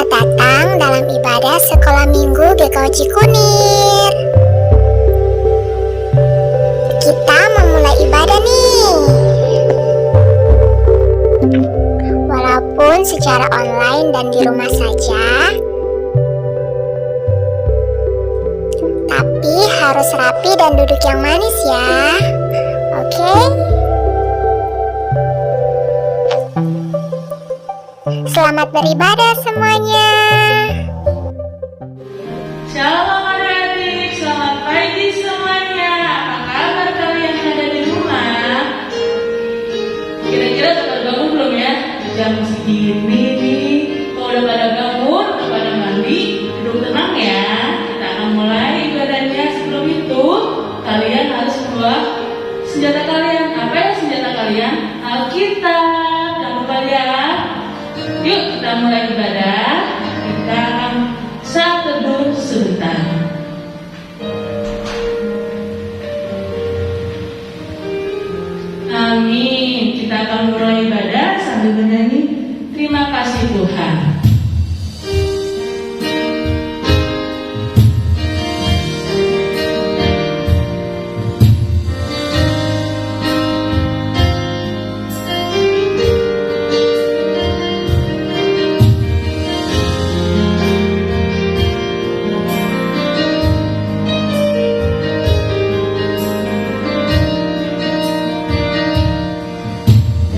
Selamat datang dalam ibadah sekolah minggu GKJ Kunir. Kita memulai ibadah nih. Walaupun secara online dan di rumah saja, tapi harus rapi dan duduk yang manis ya. Oke? Selamat beribadah semuanya. Shalom adik-adik, selamat pagi semuanya. Apa kabar kalian yang ada di rumah? Kira-kira udah pada bangun belum ya? Jam segini nih, kalau udah pada bangun, udah pada mandi, duduk tenang ya. Kita akan mulai ibadahnya. Sebelum itu, kalian harus membawa senjata kalian. Apa ya senjata kalian? Alkitab. Jangan lupa ya. Yuk kita mulai ibadah. Kita akan saat teduh sebentar. Amin. Kita akan mulai ibadah sambil bernyanyi terima kasih Tuhan.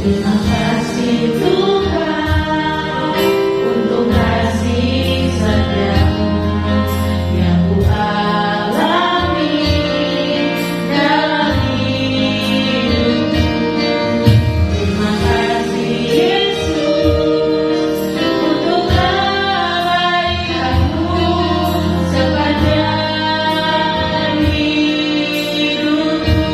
Terima kasih Tuhan untuk kasih setiamu yang ku alami dalam hidupku. Terima kasih Yesus untuk kebaikan-Mu sepanjang hidupku.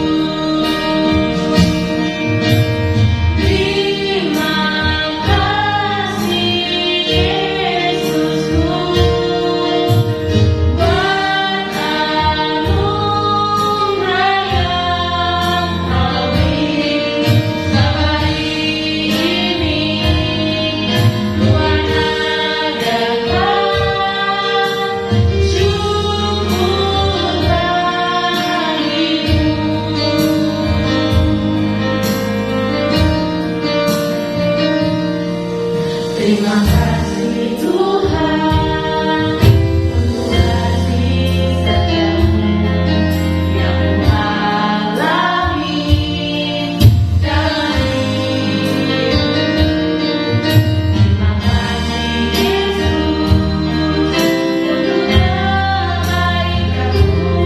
Terima kasih Tuhan untuk kasih setiamu yang ku alami dalam hidupku. Terima kasih Yesus untuk kebaikan-Mu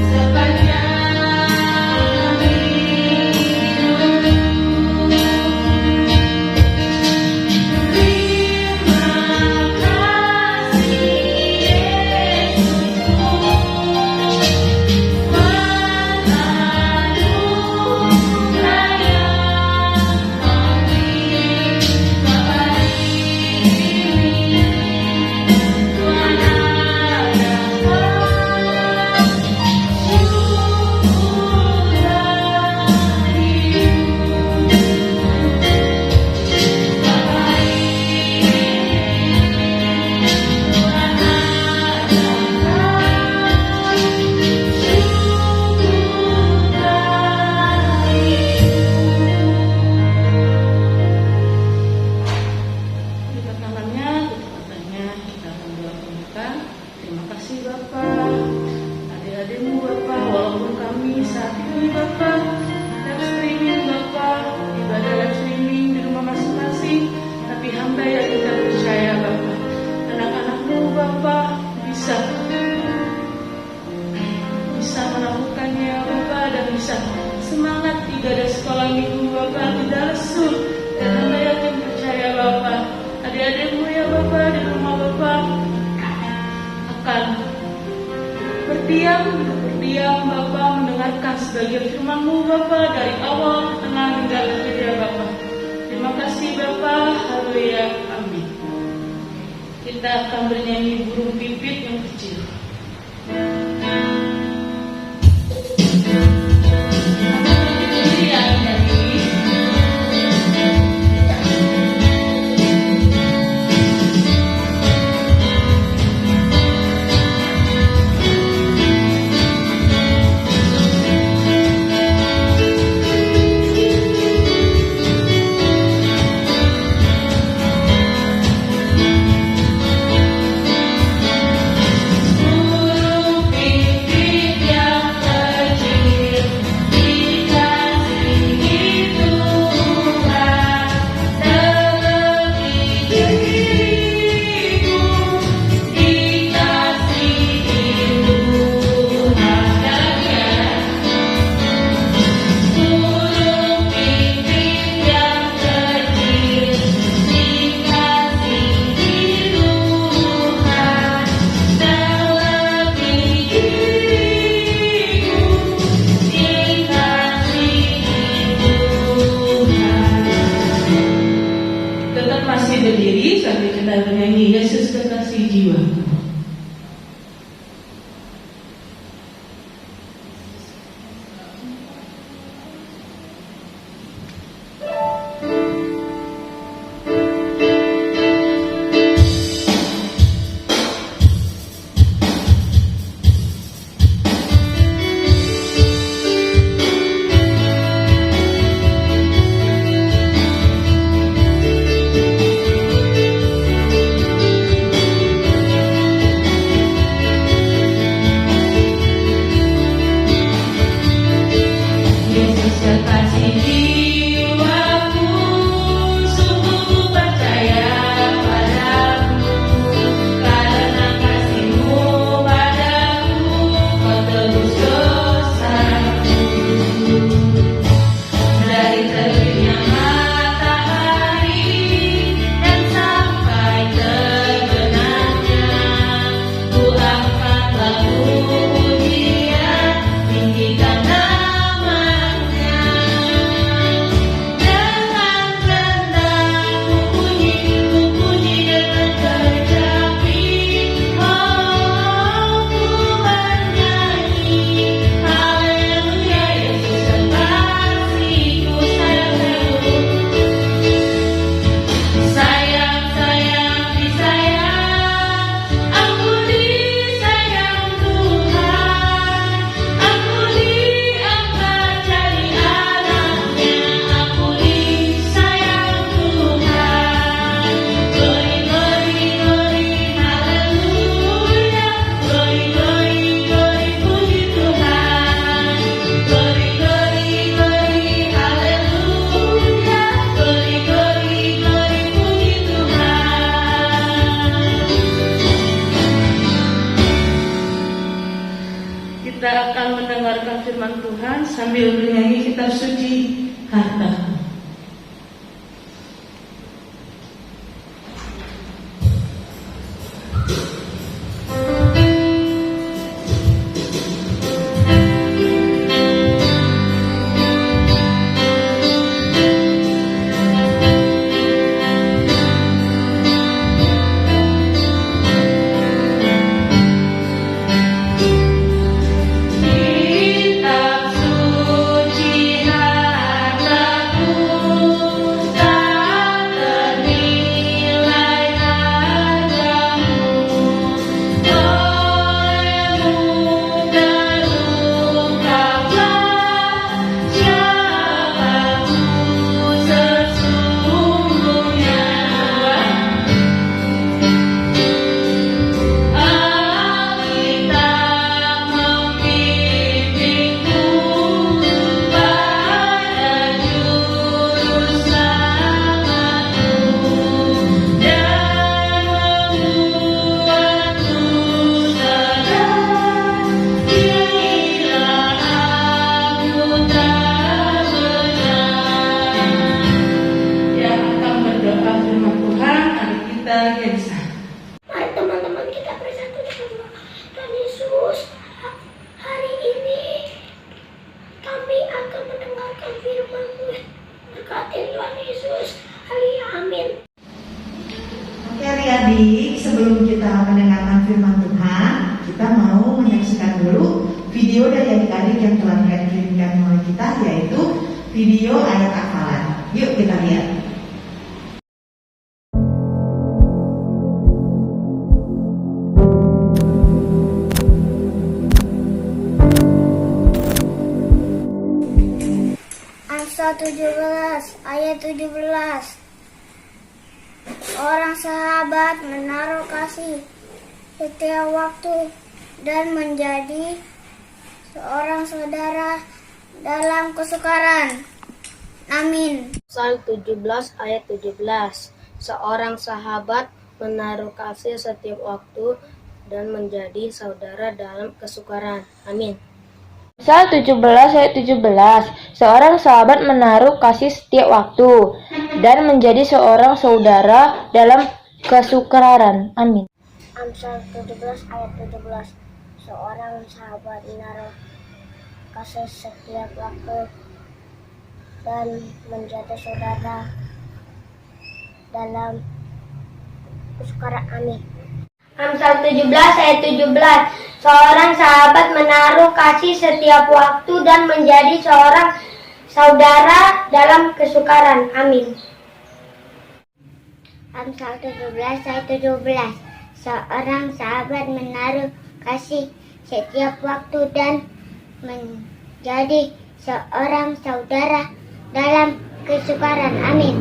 sepanjang hidupku. Terima kasih Bapak, adik-adikmu Bapak, walaupun kami saat ini Bapak live streaming Bapak, ibadah live streaming di rumah masing-masing, tapi hamba yang kita percaya Bapak, anak-anakmu Bapak bisa melakukannya Bapak dan bisa semangat ibadah sekolah minggu Bapak tidak lesu, dan hamba yakin percaya Bapak, adik-adikmu ya Bapak di rumah Bapak akan berdiam Bapak mendengarkan sebagian firman-Mu Bapak dari awal, tengah hingga akhir ya Bapak. Terima kasih Bapak, haleluya, amin. Kita akan bernyanyi burung pipit yang kecil. kita akan mendengarkan firman Tuhan sambil bernyanyi kitab suci Hartaku. Mari teman-teman kita bersatu dengan Tuhan Yesus. Hari ini kami akan mendengarkan firman-Mu. Berkati Tuhan Yesus. Amin. Oke adik-adik, sebelum kita mendengarkan firman Tuhan, kita mau menyaksikan dulu video dari adik-adik yang telah dikirimkan oleh kita, yaitu video ayat hafalan. Yuk kita lihat. Amsal 17 ayat 17. Orang sahabat menaruh kasih setiap waktu dan menjadi seorang saudara dalam kesukaran. Amin. Amsal 17 ayat 17. Seorang sahabat menaruh kasih setiap waktu dan menjadi saudara dalam kesukaran. Amin. Amsal 17 ayat 17. Seorang sahabat menaruh kasih setiap waktu dan menjadi seorang saudara dalam kesukaran. Amin. Amsal 17 ayat 17. Seorang sahabat menaruh kasih setiap waktu dan menjadi saudara dalam kesukaran. Amin. Amsal 17 ayat 17. Seorang sahabat menaruh kasih setiap waktu dan menjadi seorang saudara dalam kesukaran. Amin. Amsal 17 ayat 17. Seorang sahabat menaruh kasih setiap waktu dan menjadi seorang saudara dalam kesukaran. Amin.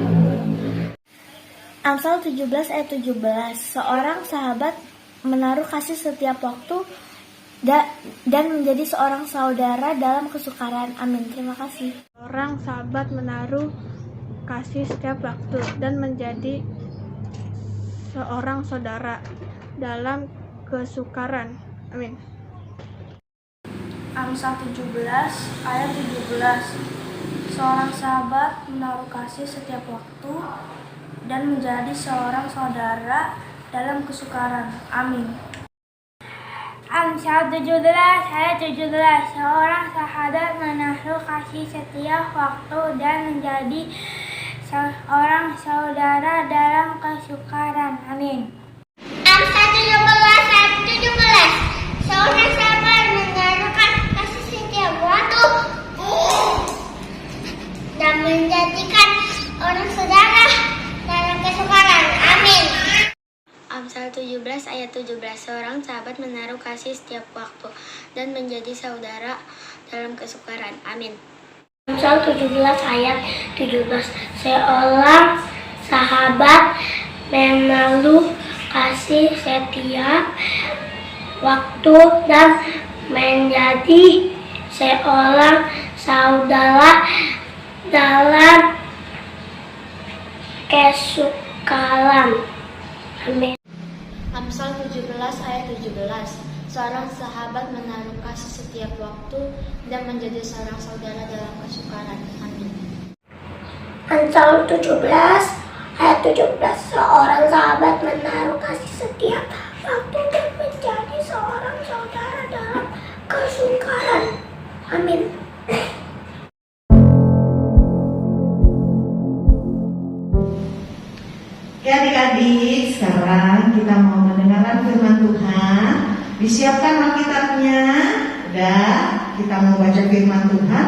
Amsal 17 ayat 17. Seorang sahabat menaruh kasih setiap waktu dan menjadi seorang saudara dalam kesukaran. Amin. Terima kasih. Orang sahabat menaruh kasih setiap waktu dan menjadi seorang saudara dalam kesukaran. Amin. Amsal 17 ayat 17. Seorang sahabat menaruh kasih setiap waktu dan menjadi seorang saudara dalam kesukaran. Amin. Amsal 17 ayat 17. Seorang sahabat menaruh kasih setiap waktu dan menjadi seorang saudara dalam kesukaran. Amin. Amsal 17 ayat 17. Seorang sahabat menaruh kasih setiap waktu dan menjadikan orang saudara dalam kesukaran. Amin. Amsal 17 ayat 17. Seorang sahabat menaruh kasih setiap waktu dan menjadi saudara dalam kesukaran. Amin. Amsal 17 ayat 17. Seorang sahabat menaruh kasih setiap waktu dan menjadi seorang saudara dalam kesukaran. Amin. Amsal 17 ayat 17. Seorang sahabat menaruh kasih setiap waktu dan menjadi seorang saudara dalam kesukaran. Amin. Amsal 17 ayat 17. Seorang sahabat menaruh kasih setiap waktu dan menjadi seorang saudara dalam kesukaran. Amin. Oke adik-adik, sekarang kita mau mendengarkan firman Tuhan. Disiapkan Alkitabnya. Udah, kita mau baca firman Tuhan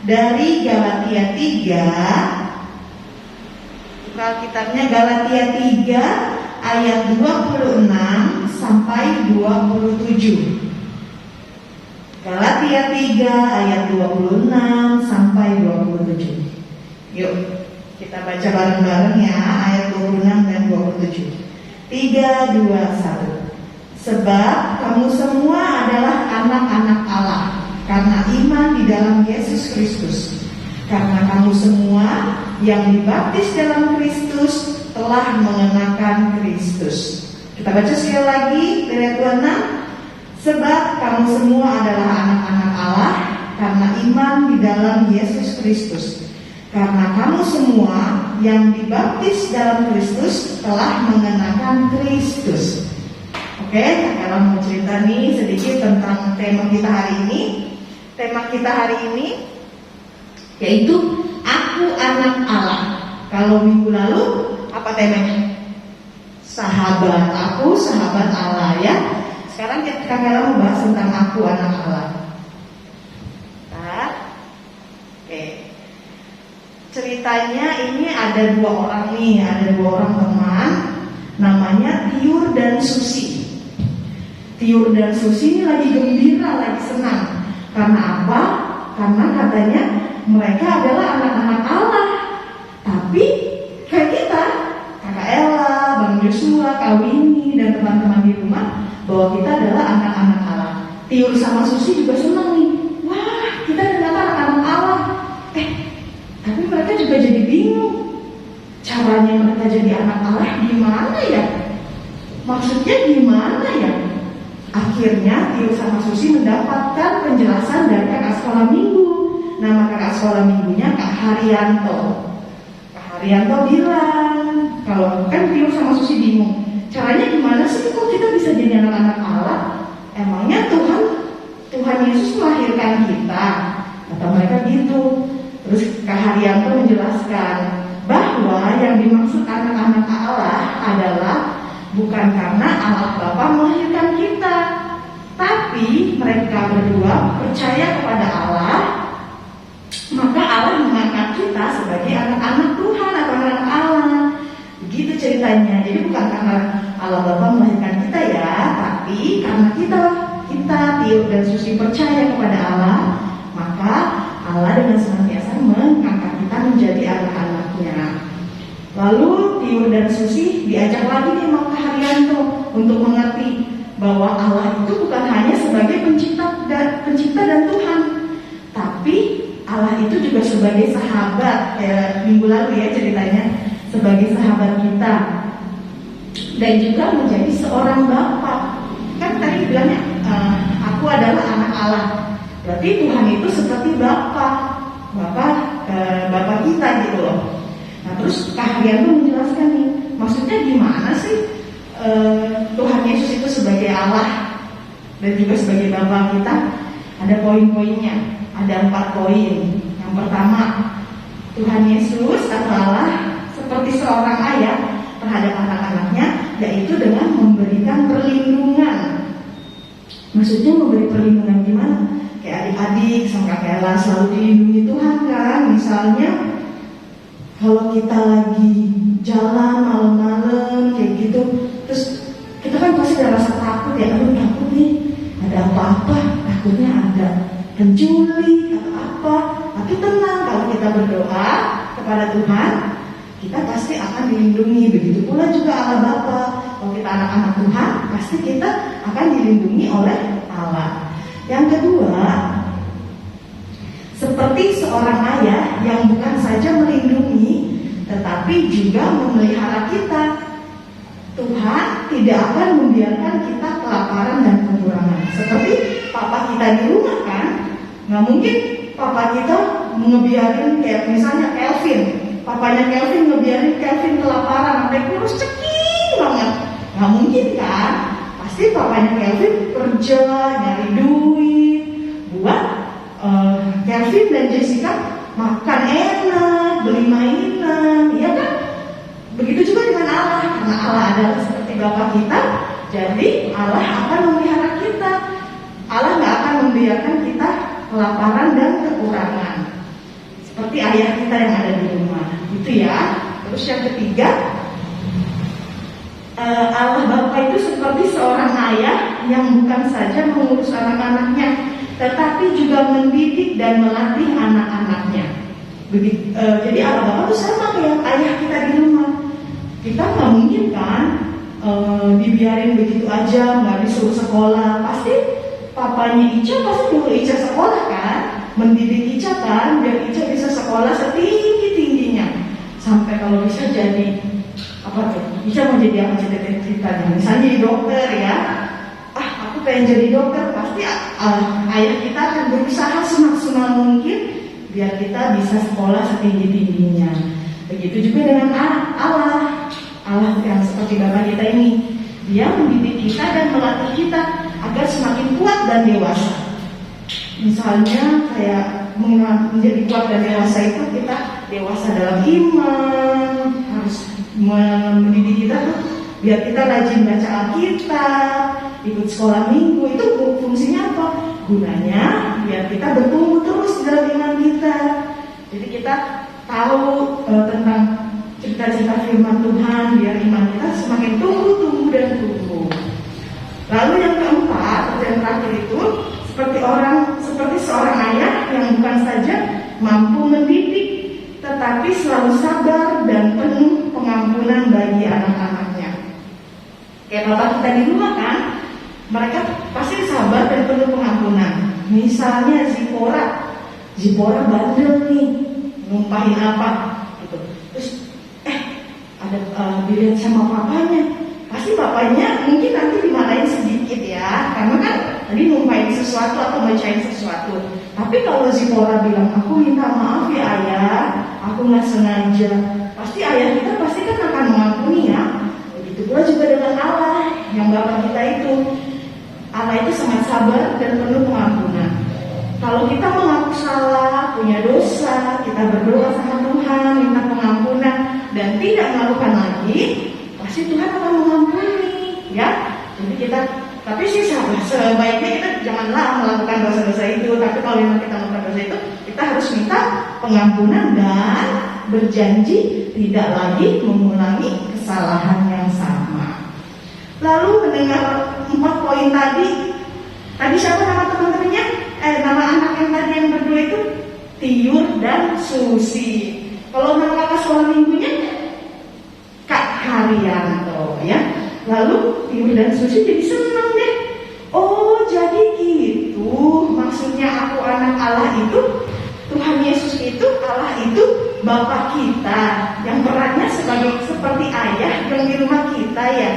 dari Galatia 3. Buka Alkitabnya, Galatia 3 ayat 26 sampai 27. Galatia 3 ayat 26 sampai 27. Yuk, kita baca bareng-bareng ya, ayat 26 dan 27. 3, 2, 1. Sebab kamu semua adalah anak-anak Allah karena iman di dalam Yesus Kristus. Karena kamu semua yang dibaptis dalam Kristus telah mengenakan Kristus. Kita baca sekali lagi dari ayat 26. Sebab kamu semua adalah anak-anak Allah karena iman di dalam Yesus Kristus. Karena kamu semua yang dibaptis dalam Kristus telah mengenakan Kristus. Oke, kalau mau cerita nih sedikit tentang tema kita hari ini. Tema kita hari ini yaitu Aku Anak Allah. Kalau minggu lalu apa temanya? Sahabat, aku sahabat Allah ya. Sekarang kita mau bahas tentang Aku Anak Allah. Oke. Ceritanya ini ada dua orang teman, namanya Tiur dan Susi. Tiur dan Susi ini lagi gembira, lagi senang. Karena apa? Karena katanya mereka adalah anak-anak Allah. Tapi kayak kita, Kakak Ella, Bang Joshua, Kak Winnie, dan teman-teman di rumah, bahwa kita adalah anak-anak Allah. Tiur sama Susi juga senang nih. Wah, kita ternyata anak-anak Allah. Tapi mereka juga jadi bingung. Caranya mereka jadi anak Allah gimana ya? Maksudnya gimana ya? Akhirnya Tiur sama Susi mendapatkan penjelasan dari kakak sekolah minggu. Nama kakak sekolah minggunya Kak Haryanto. Kak Haryanto bilang, kalau kan Tiur sama Susi bingung, caranya gimana sih kok kita bisa jadi anak-anak Allah? Emangnya Tuhan Yesus melahirkan kita? Kata mereka gitu. Terus Kak Haryanto menjelaskan bahwa yang dimaksud anak-anak Allah adalah bukan karena Allah Bapa melahirkan kita, tapi mereka berdua percaya kepada Allah, maka Allah mengangkat kita sebagai anak-anak Tuhan atau anak Allah. Begitu ceritanya. Jadi bukan karena Allah Bapa melahirkan kita ya, tapi karena kita Tiur dan Susi percaya kepada Allah, maka Allah dengan senantiasa mengangkat kita menjadi anak-anaknya. Lalu Tiur dan Susi diajak lagi nih sama Kak Haryanto untuk mengerti bahwa Allah itu bukan hanya sebagai pencipta dan Tuhan, tapi Allah itu juga sebagai sahabat. Minggu lalu ya ceritanya, sebagai sahabat kita, dan juga menjadi seorang bapak. Kan tadi bilangnya aku adalah anak Allah. Berarti Tuhan itu seperti bapak kita gitu loh. Nah terus Kak Haryanto menjelaskan nih, maksudnya gimana sih Tuhan Yesus itu sebagai Allah dan juga sebagai Bapa kita? Ada poin-poinnya, ada 4 poin. Yang pertama, Tuhan Yesus atau Allah seperti seorang ayah terhadap anak-anaknya, yaitu dengan memberikan perlindungan. Maksudnya memberi perlindungan gimana? Kayak adik-adik sama Kak Ella selalu dilindungi Tuhan kan. Misalnya kalau kita lagi jalan malam-malam kayak gitu, terus kita kan pasti ada rasa takut ya, aduh takut nih ada apa-apa, takutnya ada pencuri atau apa. Tapi tenang, kalau kita berdoa kepada Tuhan, kita pasti akan dilindungi. Begitu pula juga Allah Bapa. Kalau kita anak-anak Tuhan, pasti kita akan dilindungi oleh Allah. Yang kedua, seperti seorang ayah yang bukan saja melindungi, tetapi juga memelihara kita. Tuhan tidak akan membiarkan kita kelaparan dan kekurangan. Seperti papa kita di rumah kan, nggak mungkin papa kita ngebiarin kayak misalnya Kelvin, papanya Kelvin ngebiarin Kelvin kelaparan sampai kurus ceking banget. Nggak mungkin kan? Pasti papanya Kelvin kerja nyari duit buat Kelvin dan Jessica makan enak, beli mainan, ya kan? Begitu juga dengan Allah, karena Allah adalah seperti Bapa kita, jadi Allah akan memelihara kita. Allah nggak akan membiarkan kita kelaparan dan kekurangan. Seperti ayah kita yang ada di rumah, itu ya. Terus yang ketiga, Allah Bapa itu seperti seorang ayah yang bukan saja mengurus anak-anaknya, tetapi juga mendidik dan melatih anak-anaknya. Jadi Allah Bapa itu sama kayak ayah kita di rumah. Kita nggak mungkin kan dibiarin begitu aja, nggak disuruh sekolah. Pasti papanya Ica pasti nyuruh Ica sekolah kan, mendidik Ica kan, biar Ica bisa sekolah setinggi-tingginya. Sampai kalau bisa jadi apa tuh? Ica mau jadi apa cita-citanya? Misalnya jadi dokter ya. Aku pengen jadi dokter. Pasti ayah kita akan berusaha semaksimal mungkin biar kita bisa sekolah setinggi-tingginya. Begitu juga dengan Allah yang seperti Bapak kita ini. Dia mendidik kita dan melatih kita agar semakin kuat dan dewasa. Misalnya kayak menjadi kuat dan dewasa itu kita dewasa dalam iman, harus mendidik kita tuh biar kita rajin baca Alkitab, ikut sekolah minggu. Itu fungsinya apa? Gunanya biar kita bertumbuh terus dalam iman kita. Jadi kita tahu tentang cerita-cerita firman Tuhan biar iman kita semakin tumbuh dan tumbuh. Lalu yang keempat dan terakhir itu seperti seorang ayah yang bukan saja mampu mendidik, tetapi selalu sabar dan penuh pengampunan bagi anak-anaknya. Kayak bapak kita di rumah kan, mereka pasti sabar dan penuh pengampunan. Misalnya Zipora bandel nih, numpahin apa gitu. Terus ada dilihat sama papanya, pasti bapaknya mungkin nanti dimarahin sedikit ya, karena kan tadi numpahin sesuatu atau bacain sesuatu. Tapi kalau Zipora bilang, aku minta maaf ya ayah, aku nggak sengaja, pasti ayah kita pasti kan akan mengampuni ya. Begitu pula juga dengan Allah yang Bapa kita itu. Allah itu sangat sabar dan penuh pengampunan. Kalau kita mengaku salah, punya dosa, kita berdoa sama Tuhan, minta pengampunan dan tidak melakukan lagi, pasti Tuhan akan mengampuni, ya. Jadi tapi sih sebaiknya kita janganlah melakukan dosa-dosa itu. Tapi kalau memang kita melakukan dosa itu, kita harus minta pengampunan dan berjanji tidak lagi mengulangi kesalahan yang sama. Lalu mendengar 4 poin tadi siapa nama teman-temannya? Nama anak yang tadi yang berdua itu Tiur dan Susi. Kalau nama kakak sekolah minggunya Kak Haryanto ya. Lalu Tiur dan Susi jadi senang deh. Oh jadi gitu maksudnya aku anak Allah itu, Tuhan Yesus itu, Allah itu Bapa kita yang perannya seperti ayah yang di rumah kita ya.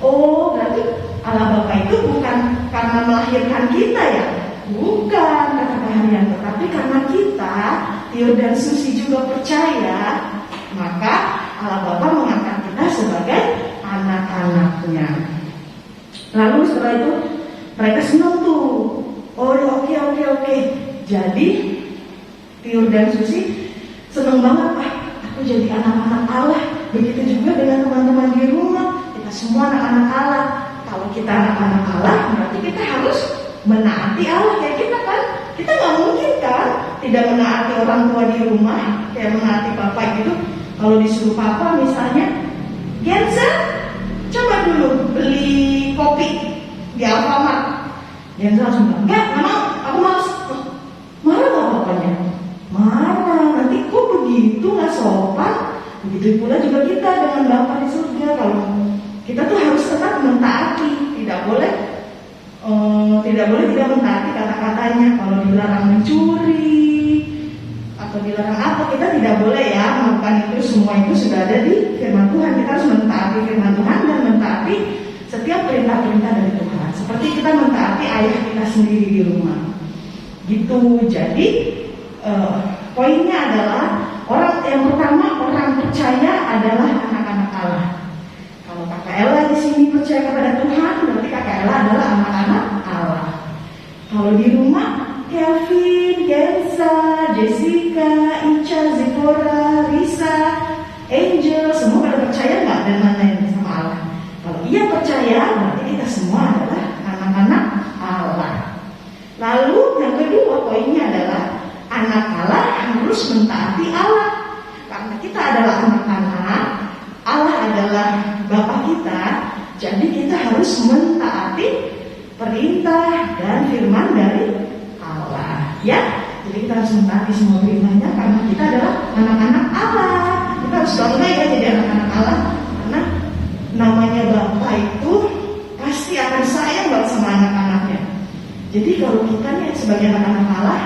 Oh berarti Allah Bapa itu bukan karena melahirkan kita ya. Bukan kata Kak Haryanto, tapi karena kita Tiur dan Susi juga percaya, maka Allah Bapa mengangkat kita sebagai anak-anaknya. Lalu setelah itu mereka senang tuh. Oh oke. Jadi Tiur dan Susi senang banget. Aku jadi anak-anak Allah. Begitu juga dengan teman-teman di rumah. Kita semua anak-anak Allah. Kalau kita anak-anak Allah, berarti kita harus menaati Allah kayak kita kan. Kita nggak mungkin kan tidak menaati orang tua di rumah, kayak menaati papa gitu. Kalau disuruh papa misalnya, Genza, coba dulu beli kopi di Alfamart. Genza langsung bilang, enggak mau, aku males. Marah nggak papanya? Marah. Nanti kok begitu nggak sopan? Begitu pula juga kita dengan Bapa di surga. Kalau kita tuh harus tetap mentaati, tidak boleh tidak mentaati kata-katanya. Kalau dilarang mencuri atau dilarang apa, kita tidak boleh ya melakukan itu. Semua itu sudah ada di firman Tuhan. Kita harus mentaati firman Tuhan dan mentaati setiap perintah-perintah dari Tuhan. Seperti kita mentaati ayah kita sendiri di rumah. Gitu. Jadi poinnya adalah yang pertama, orang percaya adalah anak-anak Allah. Kalau Kakak Ella di sini percaya kepada Tuhan, berarti Kakak Ella adalah anak-anak Allah. Kalau di rumah, Kelvin, Kenza, Jessica, Ica, Zipora, Risa, Angel, semua pada percaya nggak dan lain-lain sama Allah? Kalau iya percaya, berarti kita semua adalah anak-anak Allah. Lalu yang kedua poinnya adalah anak Allah harus mentaati Allah. Karena kita adalah anak-anak, Allah adalah Bapa kita, jadi kita harus mentaati perintah dan firman dari Allah. Ya, jadi kita harus mentaati semua firman-Nya karena kita adalah anak-anak Allah. Kita harus bangga ya jadi anak-anak Allah, karena namanya Bapa itu pasti akan sayang banget sama anak-anaknya. Jadi kalau kita nih sebagai anak-anak Allah,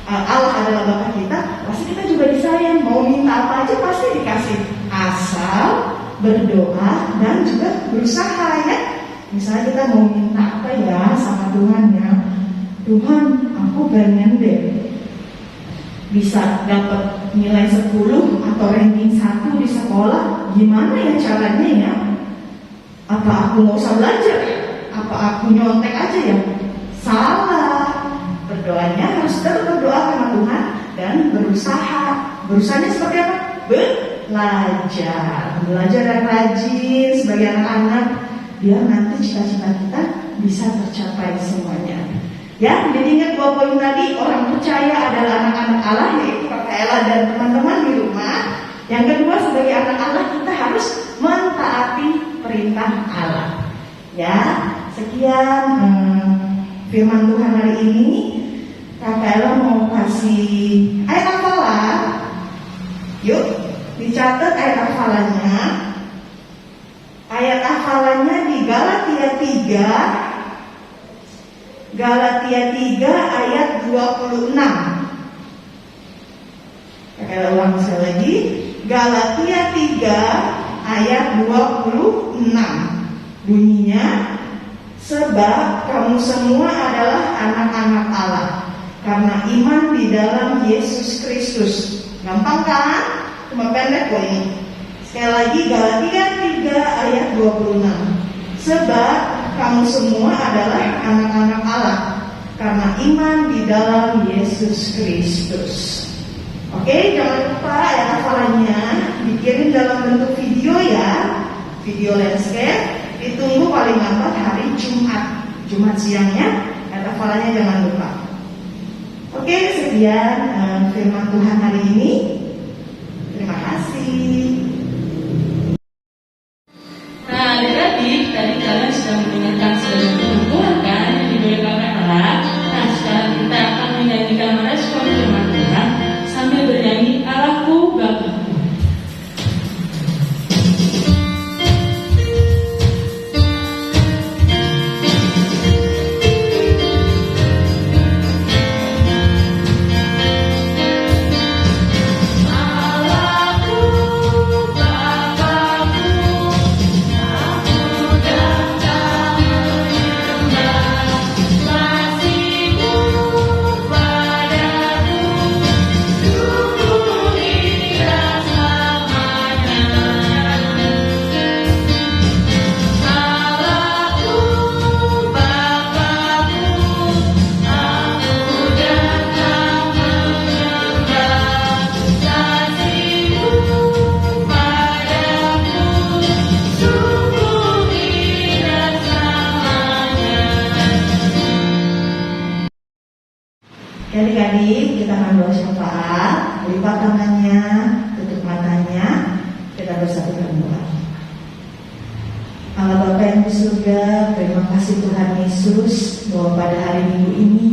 Allah adalah Bapa kita, pasti kita juga disayang. Mau minta apa aja pasti dikasih, asal berdoa dan juga berusaha ya. Misalnya kita mau minta apa ya sama Tuhan ya, Tuhan aku pengen deh bisa dapat nilai 10 atau ranking 1 di sekolah, gimana ya caranya ya? Apa aku nggak usah belajar? Apa aku nyontek aja ya? Salah. Berdoanya harus tetap berdoa sama Tuhan dan berusaha. Berusahanya seperti apa? Belajar yang rajin sebagai anak-anak, biar nanti cita-cita kita bisa tercapai semuanya. Ya, jadi ingat 2 poin tadi, orang percaya adalah anak-anak Allah, yaitu Kakak Ella dan teman-teman di rumah. Yang kedua, sebagai anak Allah kita harus mentaati perintah Allah. Ya, sekian firman Tuhan hari ini. Kakak Ella mau kasih ayat hafalan. Yuk, dicatat ayat hafalannya. Ayat hafalannya di Galatia 3 ayat 26. Kakak ulang sekali lagi. Galatia 3 ayat 26. Bunyinya, sebab kamu semua adalah anak-anak Allah karena iman di dalam Yesus Kristus. Gampang kan? Cuma pendek kok ini. Sekali lagi, Galatia 3 ayat 26. Sebab kamu semua adalah anak-anak Allah karena iman di dalam Yesus Kristus. Oke, jangan lupa ayat hafalannya dikirim dalam bentuk video ya, video landscape. Ditunggu paling lambat hari Jumat siangnya. Ayat hafalannya jangan lupa. Oke, sekian firman Tuhan hari ini. Terima kasih. Nah, adik-adik, tadi kalian sudah mendengarkan sebagai firman Tuhan kan yang diberi Kakak Ella. Nah, sekarang kita akan menyanyikan merespon firman Tuhan sambil bernyanyi Allahku Bapa. Adik-adik, kita akan doa syafaat. Lipat tangannya, tutup matanya, kita bersatukan doa. Allah Bapa yang di surga, terima kasih Tuhan Yesus bahwa pada hari Minggu ini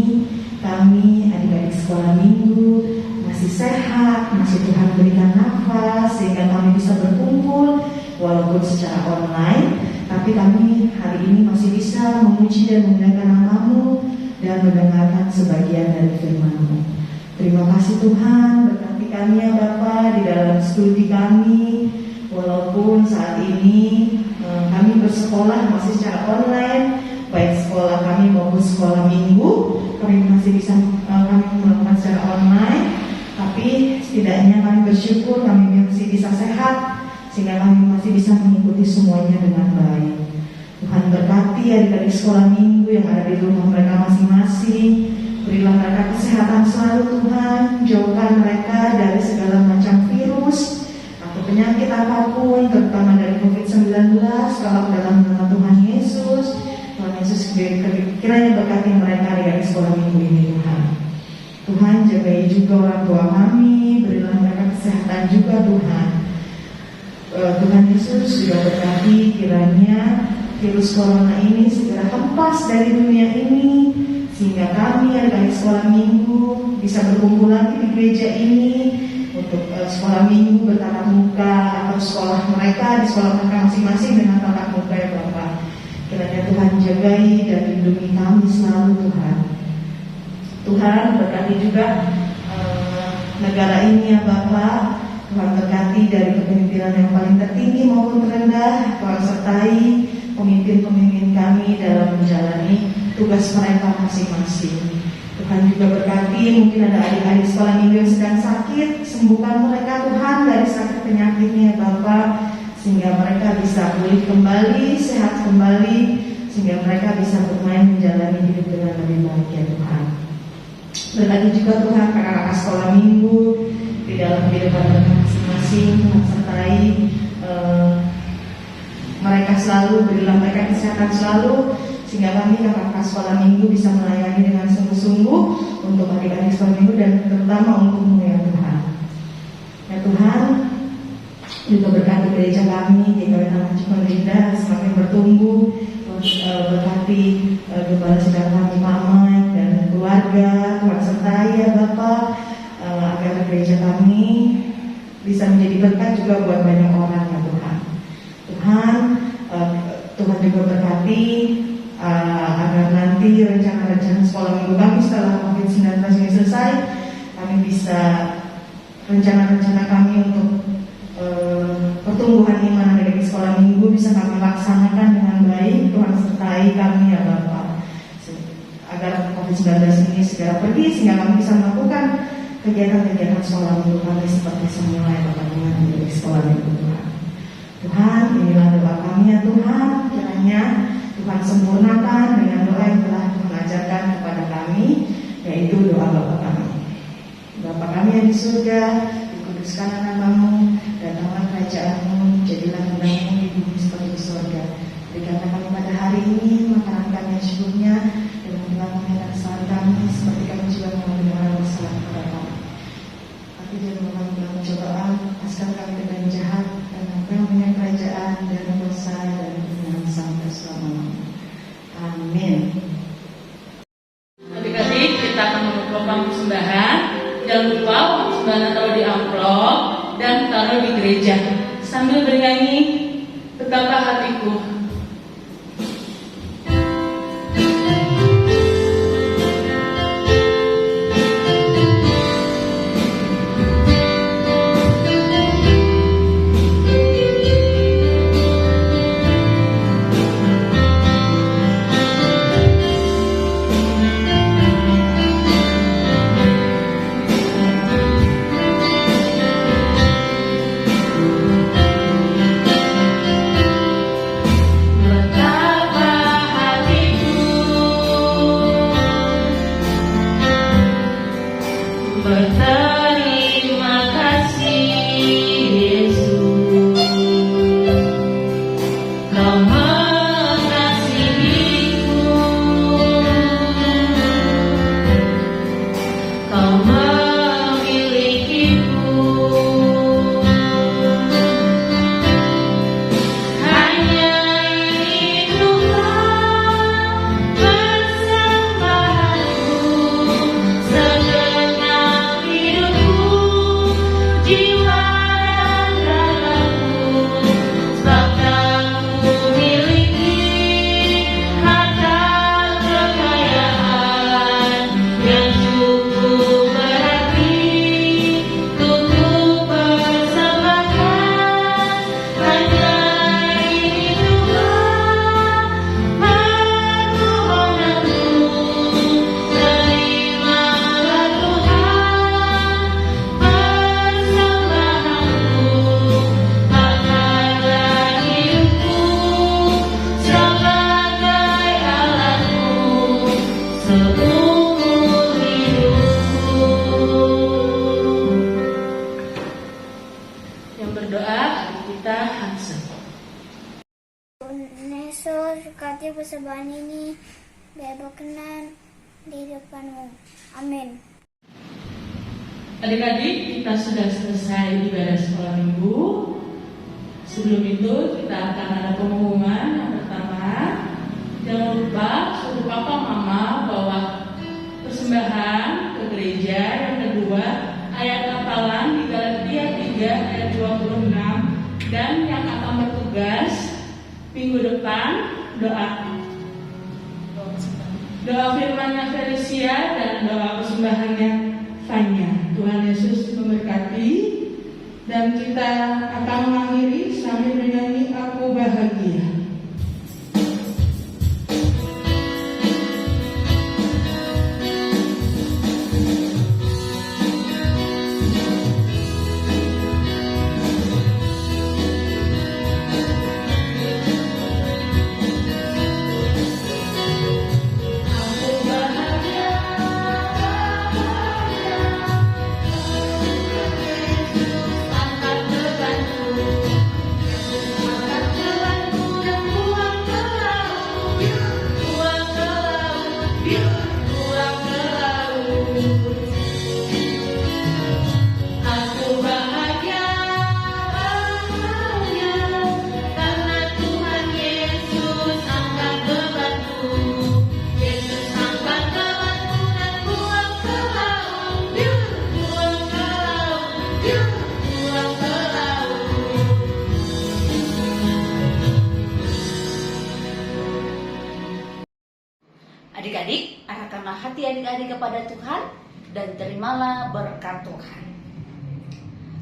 kami adik-adik sekolah minggu masih sehat, masih Tuhan berikan nafas sehingga kami bisa berkumpul walaupun secara online, tapi kami hari ini masih bisa memuji dan memuliakan nama-Mu dan mendengarkan sebagian dari firman-Mu. Terima kasih Tuhan, berkati kami ya Bapa di dalam studi kami, walaupun saat ini kami bersama bersekolah masih secara online, baik sekolah kami maupun sekolah minggu, kami masih bisa kami melakukan secara online. Tapi setidaknya kami bersyukur kami masih bisa sehat, sehingga kami masih bisa mengikuti semuanya dengan baik. Tuhan berkati adik-adik sekolah minggu yang ada di rumah mereka masing-masing. Berilah mereka kesehatan selalu Tuhan, jauhkan mereka dari segala macam virus atau penyakit apapun, terutama dari COVID-19. Kalau dalam nama Tuhan Yesus kiranya berkati mereka di sekolah minggu ini Tuhan. Tuhan jagai juga orang tua kami, berilah mereka kesehatan juga Tuhan. Tuhan Yesus juga berkati kiranya virus corona ini segera hempas dari dunia ini, sehingga kami adik-adik sekolah minggu bisa berkumpul lagi di gereja ini untuk sekolah minggu bertatap muka, atau sekolah mereka di sekolah mereka masing-masing dengan tatap muka ya Bapak. Kiranya Tuhan jagai dan lindungi kami selalu Tuhan. Tuhan berkati juga negara ini ya Bapak. Tuhan berkati dari kepemimpinan yang paling tertinggi maupun terendah. Tuhan sertai pemimpin-pemimpin kami dalam menjalani tugas mereka masing-masing. Tuhan juga berkati mungkin ada adik-adik sekolah minggu yang sedang sakit, sembuhkan mereka Tuhan dari sakit penyakitnya Bapak, sehingga mereka bisa pulih kembali, sehat kembali, sehingga mereka bisa bermain menjalani hidup dengan lebih baik ya Tuhan. Berkati juga Tuhan kakak-kakak sekolah minggu di dalam kehidupan mereka masing-masing. Tuhan sertai mereka selalu, berilah mereka kesehatan selalu, sehingga kami kakak-kakak sekolah minggu bisa melayani dengan sungguh-sungguh untuk adik-adik sekolah minggu dan terutama untuk-Mu ya Tuhan. Ya Tuhan, juga berkati gereja kami, GKW Taman Cikonlinda semakin bertumbuh. Berkati Gembala Sedang kami Pak Mike dan keluarga, Tuhan sertai ya Bapak, agar gereja kami bisa menjadi berkat juga buat banyak orang ya Tuhan. Tuhan juga berkati agar nanti rencana-rencana sekolah minggu kami setelah COVID-19 ini selesai, kami bisa rencana-rencana kami untuk pertumbuhan iman dari sekolah minggu bisa kami laksanakan dengan baik. Tuhan sertai kami ya Bapak, agar COVID-19 ini segera pergi, sehingga kami bisa melakukan kegiatan-kegiatan sekolah minggu kami seperti semula ya Bapak dengan menjadi sekolah minggu Tuhan. Tuhan, inilah doa kami ya Tuhan, kiranya Tuhan sempurnakan dengan doa yang telah mengajarkan kepada kami, yaitu doa Bapa kami. Bapa kami yang di surga, dikuduskan nama-Mu, datanglah kerajaan-Mu, jadilah kehendakmu di bumi seperti di surga. Berikanlah kami pada hari ini makanan kami yang secukupnya, dan ampunilah kami atas kesalahan kami, seperti kami juga mengampuni orang yang bersalah kepada kami. Tapi jangan membawa kami dalam pencobaan, lepaskan kami dari jahat, dan Engkau yang punya kerajaan dan kuasa dan kemuliaan sampai selama-lamanya. Amin. Adik-adik, kita akan mengumpulkan persembahan. Jangan lupa persembahan taruh di amplop dan taruh di gereja. Sambil bernyanyi, Betapa Hatiku. seumur hidupku. Yang berdoa adik kita Hansen. Yesus, berkati persembahan ini, biar berkenan di depanmu. Amin. Adik-adik, kita sudah selesai ibadah sekolah minggu. Sebelum itu kita akan ada pengumuman. Yang pertama, jangan lupa suruh papa mama bawa persembahan ke gereja. Yang kedua, ayat hafalan di Galatia 3 ayat 26. Dan yang akan bertugas minggu depan doa firman-Nya Felicia dan doa persembahannya Fanya. Tuhan Yesus memberkati, dan kita akan mengakhiri sambil menyanyi Aku Bahagia. Adik-adik, arahkanlah hati adik-adik kepada Tuhan dan terimalah berkat Tuhan.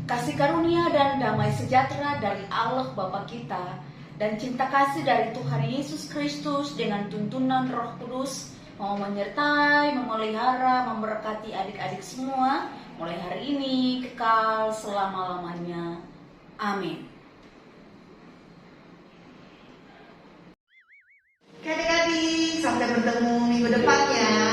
Kasih karunia dan damai sejahtera dari Allah Bapa kita dan cinta kasih dari Tuhan Yesus Kristus dengan tuntunan Roh Kudus mau menyertai, memelihara, memberkati adik-adik semua mulai hari ini kekal selama-lamanya. Amin. Oke adik-adik, sampai bertemu minggu depan ya.